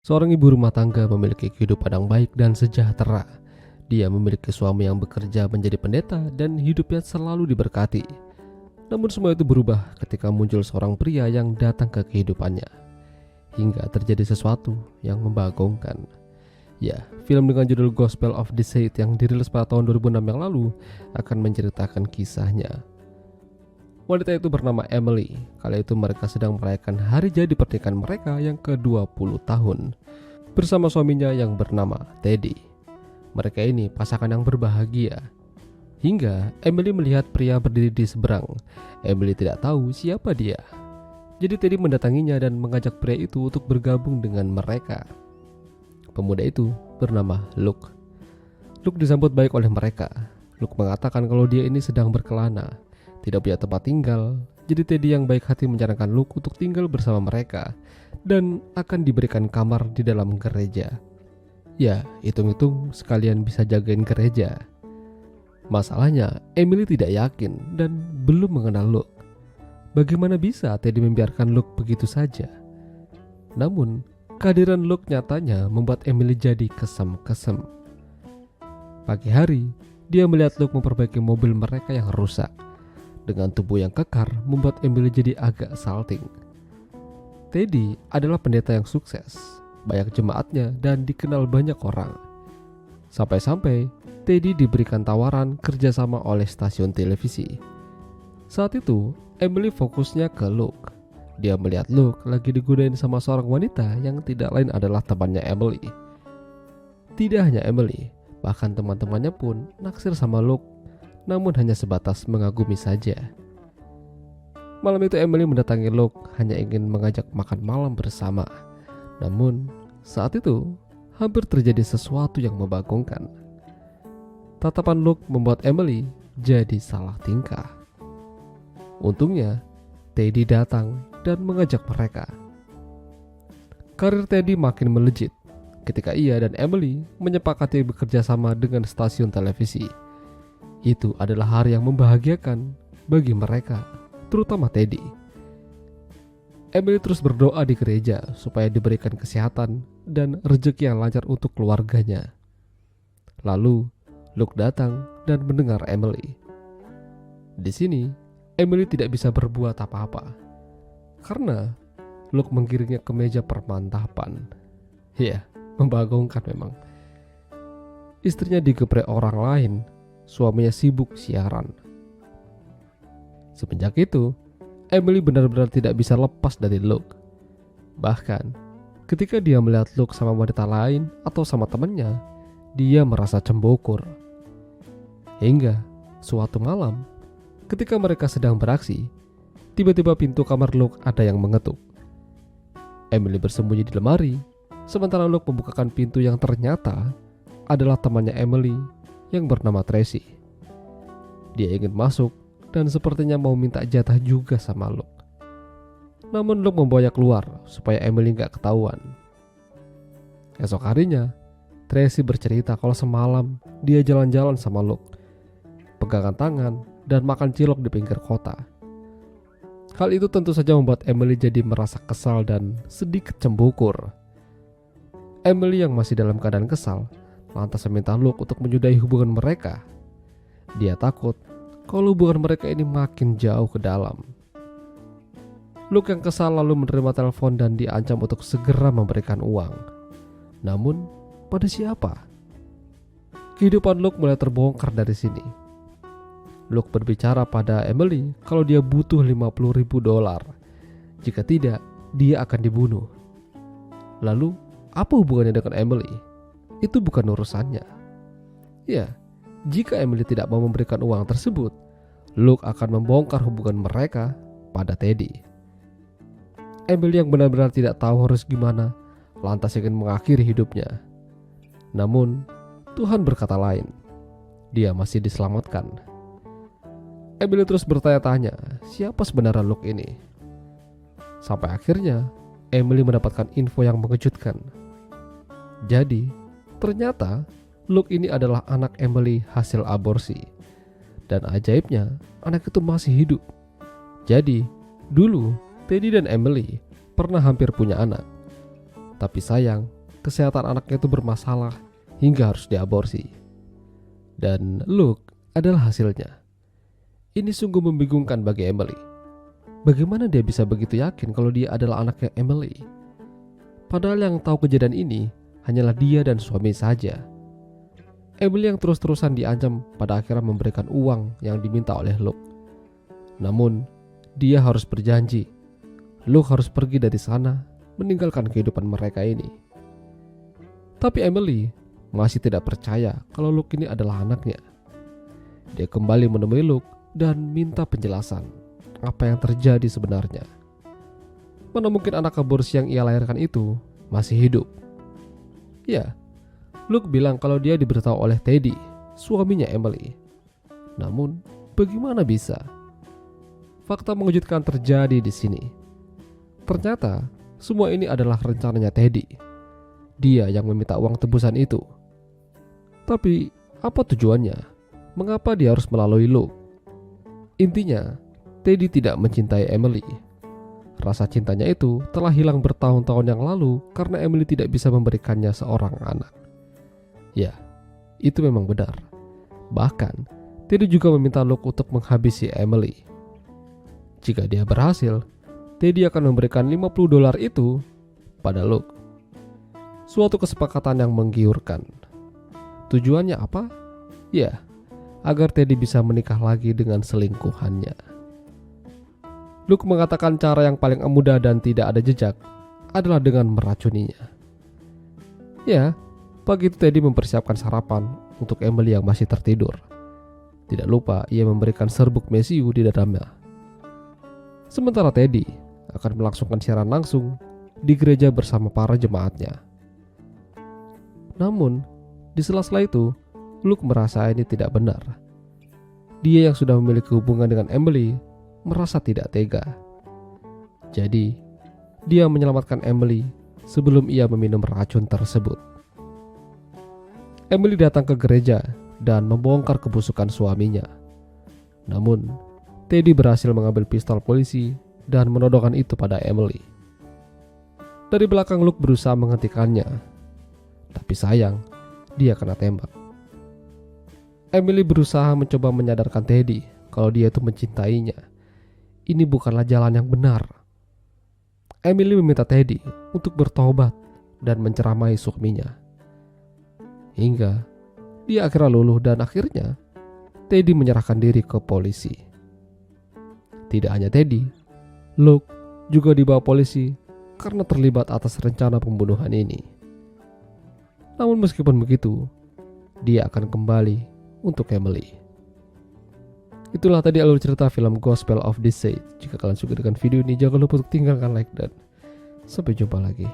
Seorang ibu rumah tangga memiliki kehidupan yang baik dan sejahtera. Dia memiliki suami yang bekerja menjadi pendeta dan hidupnya selalu diberkati. Namun semua itu berubah ketika muncul seorang pria yang datang ke kehidupannya. Hingga terjadi sesuatu yang membagongkan. Ya, film dengan judul Gospel of the Saint yang dirilis pada tahun 2006 yang lalu akan menceritakan kisahnya. Wanita itu bernama Emily. Kala itu mereka sedang merayakan hari jadi pernikahan mereka yang ke-20 tahun bersama suaminya yang bernama Teddy. Mereka ini pasangan yang berbahagia. Hingga Emily melihat pria berdiri di seberang. Emily tidak tahu siapa dia. Jadi Teddy mendatanginya dan mengajak pria itu untuk bergabung dengan mereka. Pemuda itu bernama Luke. Luke disambut baik oleh mereka. Luke mengatakan kalau dia ini sedang berkelana, tidak punya tempat tinggal. Jadi Teddy yang baik hati menyarankan Luke untuk tinggal bersama mereka dan akan diberikan kamar di dalam gereja. Ya, hitung-hitung sekalian bisa jagain gereja. Masalahnya, Emily tidak yakin dan belum mengenal Luke. Bagaimana bisa Teddy membiarkan Luke begitu saja? Namun, kehadiran Luke nyatanya membuat Emily jadi kesem-kesem. Pagi hari, dia melihat Luke memperbaiki mobil mereka yang rusak. Dengan tubuh yang kekar membuat Emily jadi agak salting. Teddy adalah pendeta yang sukses, banyak jemaatnya dan dikenal banyak orang. Sampai-sampai Teddy diberikan tawaran kerjasama oleh stasiun televisi. Saat itu Emily fokusnya ke Luke. Dia melihat Luke lagi digodain sama seorang wanita yang tidak lain adalah temannya Emily. Tidak hanya Emily, bahkan teman-temannya pun naksir sama Luke, namun hanya sebatas mengagumi saja. Malam itu Emily mendatangi Luke hanya ingin mengajak makan malam bersama. Namun saat itu hampir terjadi sesuatu yang membagongkan. Tatapan Luke membuat Emily jadi salah tingkah. Untungnya Teddy datang dan mengajak mereka. Karir Teddy makin melejit ketika ia dan Emily menyepakati bekerja sama dengan stasiun televisi. Itu adalah hari yang membahagiakan bagi mereka, terutama Teddy. Emily terus berdoa di gereja supaya diberikan kesehatan dan rezeki yang lancar untuk keluarganya. Lalu Luke datang dan mendengar Emily. Di sini Emily tidak bisa berbuat apa-apa karena Luke menggiringnya ke meja permantapan. Ya, membagongkan memang. Istrinya digeprek orang lain. Suaminya sibuk siaran. Semenjak itu, Emily benar-benar tidak bisa lepas dari Luke. Bahkan, ketika dia melihat Luke sama wanita lain atau sama temannya, dia merasa cembokur. Hingga suatu malam, ketika mereka sedang beraksi, tiba-tiba pintu kamar Luke ada yang mengetuk. Emily bersembunyi di lemari, sementara Luke membukakan pintu yang ternyata adalah temannya Emily yang bernama Tracy. Dia ingin masuk dan sepertinya mau minta jatah juga sama Luke. Namun Luke membawanya keluar supaya Emily gak ketahuan. Esok harinya, Tracy bercerita kalau semalam dia jalan-jalan sama Luke, pegangan tangan dan makan cilok di pinggir kota. Hal itu tentu saja membuat Emily jadi merasa kesal dan sedikit cembukur. Emily yang masih dalam keadaan kesal lantas meminta Luke untuk menyudahi hubungan mereka. Dia takut kalau hubungan mereka ini makin jauh ke dalam. Luke yang kesal lalu menerima telepon dan diancam untuk segera memberikan uang. Namun, pada siapa? Kehidupan Luke mulai terbongkar dari sini. Luke berbicara pada Emily kalau dia butuh $50.000. Jika tidak, dia akan dibunuh. Lalu, apa hubungannya dengan Emily? Itu bukan urusannya. Ya, jika Emily tidak mau memberikan uang tersebut, Luke akan membongkar hubungan mereka pada Teddy. Emily yang benar-benar tidak tahu harus gimana, lantas ingin mengakhiri hidupnya. Namun, Tuhan berkata lain. Dia masih diselamatkan. Emily terus bertanya-tanya, siapa sebenarnya Luke ini? Sampai akhirnya, Emily mendapatkan info yang mengejutkan. Jadi, ternyata Luke ini adalah anak Emily hasil aborsi. Dan ajaibnya, anak itu masih hidup. Jadi, dulu Teddy dan Emily pernah hampir punya anak. Tapi sayang, kesehatan anaknya itu bermasalah hingga harus diaborsi. Dan Luke adalah hasilnya. Ini sungguh membingungkan bagi Emily. Bagaimana dia bisa begitu yakin kalau dia adalah anaknya Emily? Padahal yang tahu kejadian ini hanyalah dia dan suami saja. Emily yang terus-terusan diancam pada akhirnya memberikan uang yang diminta oleh Luke. Namun, dia harus berjanji. Luke harus pergi dari sana, meninggalkan kehidupan mereka ini. Tapi Emily masih tidak percaya kalau Luke ini adalah anaknya. Dia kembali menemui Luke dan minta penjelasan apa yang terjadi sebenarnya. Mana mungkin anak aborsi yang ia lahirkan itu masih hidup? Ya, Luke bilang kalau dia diberitahu oleh Teddy, suaminya Emily. Namun, bagaimana bisa? Fakta mengejutkan terjadi di sini. Ternyata, semua ini adalah rencananya Teddy. Dia yang meminta uang tebusan itu. Tapi, apa tujuannya? Mengapa dia harus melalui Luke? Intinya, Teddy tidak mencintai Emily. Rasa cintanya itu telah hilang bertahun-tahun yang lalu karena Emily tidak bisa memberikannya seorang anak. Ya, itu memang benar. Bahkan, Teddy juga meminta Luke untuk menghabisi Emily. Jika dia berhasil, Teddy akan memberikan $50 itu pada Luke. Suatu kesepakatan yang menggiurkan. Tujuannya apa? Ya, agar Teddy bisa menikah lagi dengan selingkuhannya. Luke mengatakan cara yang paling mudah dan tidak ada jejak adalah dengan meracuninya. Ya, pagi itu Teddy mempersiapkan sarapan untuk Emily yang masih tertidur. Tidak lupa ia memberikan serbuk mesiu di dalamnya. Sementara Teddy akan melangsungkan siaran langsung di gereja bersama para jemaatnya. Namun, di sela-sela itu, Luke merasa ini tidak benar. Dia yang sudah memiliki hubungan dengan Emily merasa tidak tega. Jadi, dia menyelamatkan Emily sebelum ia meminum racun tersebut. Emily datang ke gereja dan membongkar kebusukan suaminya. Namun, Teddy berhasil mengambil pistol polisi dan menodongkan itu pada Emily. Dari belakang Luke berusaha menghentikannya, tapi sayang, dia kena tembak. Emily berusaha mencoba menyadarkan Teddy kalau dia itu mencintainya. Ini bukanlah jalan yang benar. Emily meminta Teddy untuk bertobat dan menceramai suaminya. Hingga dia akhirnya luluh dan akhirnya Teddy menyerahkan diri ke polisi. Tidak hanya Teddy, Luke juga dibawa polisi karena terlibat atas rencana pembunuhan ini. Namun meskipun begitu, dia akan kembali untuk Emily. Itulah tadi alur cerita film Gospel of the Sage. Jika kalian suka dengan video ini, jangan lupa untuk tinggalkan like dan sampai jumpa lagi.